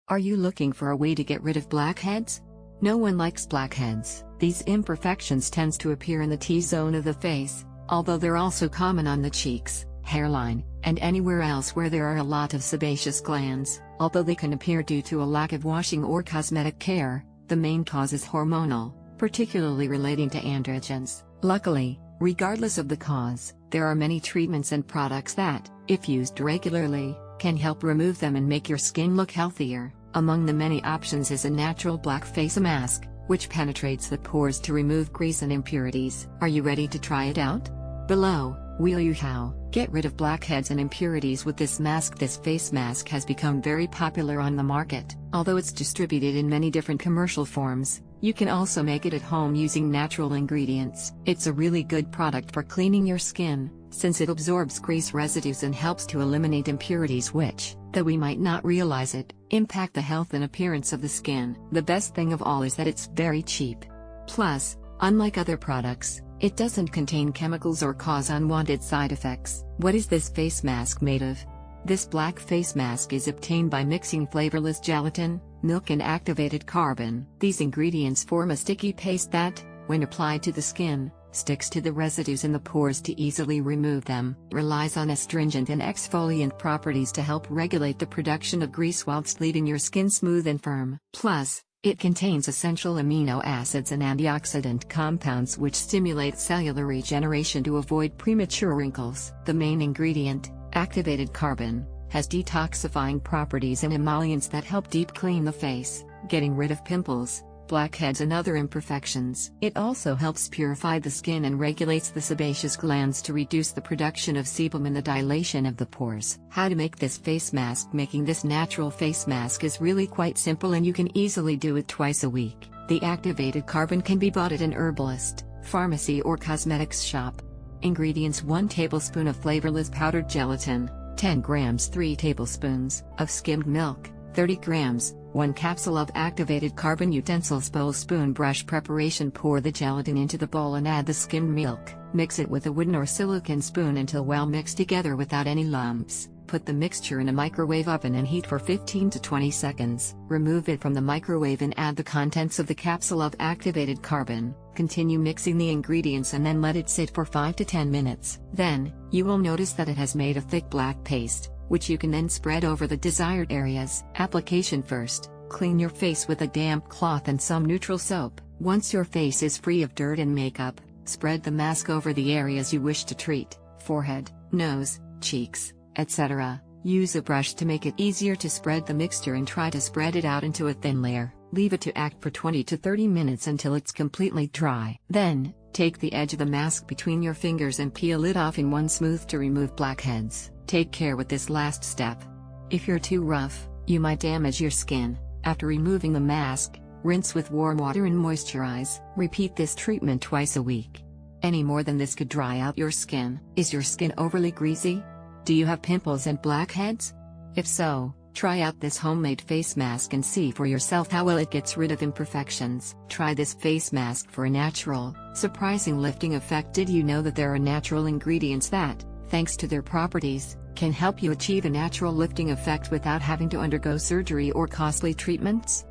Are you looking for a way to get rid of blackheads? No one likes blackheads. These imperfections tends to appear in the T-zone of the face, although they're also common on the cheeks, hairline, and anywhere else where there are a lot of sebaceous glands. Although they can appear due to a lack of washing or cosmetic care, the main cause is hormonal, particularly relating to androgens. Luckily, regardless of the cause, there are many treatments and products that, if used regularly, can help remove them and make your skin look healthier. Among the many options is a natural black face mask, which penetrates the pores to remove grease and impurities. Are you ready to try it out? Below, we'll you how. Get rid of blackheads and impurities with this mask. This face mask has become very popular on the market. Although it's distributed in many different commercial forms, you can also make it at home using natural ingredients. It's a really good product for cleaning your skin, since it absorbs grease residues and helps to eliminate impurities which, though we might not realize it, impact the health and appearance of the skin. The best thing of all is that it's very cheap. Plus, unlike other products, it doesn't contain chemicals or cause unwanted side effects. What is this face mask made of? This black face mask is obtained by mixing flavorless gelatin, milk and activated carbon. These ingredients form a sticky paste that, when applied to the skin, sticks to the residues in the pores to easily remove them. Relies on astringent and exfoliant properties to help regulate the production of grease whilst leaving your skin smooth and firm. Plus, it contains essential amino acids and antioxidant compounds which stimulate cellular regeneration to avoid premature wrinkles. The main ingredient, activated carbon, has detoxifying properties and emollients that help deep clean the face, getting rid of pimples, blackheads and other imperfections. It also helps purify the skin and regulates the sebaceous glands to reduce the production of sebum and the dilation of the pores. How to make this face mask? Making this natural face mask is really quite simple and you can easily do it twice a week. The activated carbon can be bought at an herbalist, pharmacy or cosmetics shop. Ingredients: 1 tablespoon of flavorless powdered gelatin, 10 grams 3 tablespoons of skimmed milk, 30 grams, 1 capsule of activated carbon. Utensils: bowl, spoon, brush. Preparation: pour the gelatin into the bowl and add the skimmed milk. Mix it with a wooden or silicone spoon until well mixed together without any lumps. Put the mixture in a microwave oven and heat for 15 to 20 seconds. Remove it from the microwave and add the contents of the capsule of activated carbon. Continue mixing the ingredients and then let it sit for 5 to 10 minutes. Then, you will notice that it has made a thick black paste, which you can then spread over the desired areas. Application: first, clean your face with a damp cloth and some neutral soap. Once your face is free of dirt and makeup, spread the mask over the areas you wish to treat: forehead, nose, cheeks, etc. Use a brush to make it easier to spread the mixture and try to spread it out into a thin layer. Leave it to act for 20 to 30 minutes until it's completely dry. Then, take the edge of the mask between your fingers and peel it off in one smooth to remove blackheads. Take care with this last step. If you're too rough, you might damage your skin. After removing the mask, rinse with warm water and moisturize. Repeat this treatment twice a week. Any more than this could dry out your skin. Is your skin overly greasy? Do you have pimples and blackheads? If so, try out this homemade face mask and see for yourself how well it gets rid of imperfections. Try this face mask for a natural, surprising lifting effect. Did you know that there are natural ingredients that, thanks to their properties, can help you achieve a natural lifting effect without having to undergo surgery or costly treatments?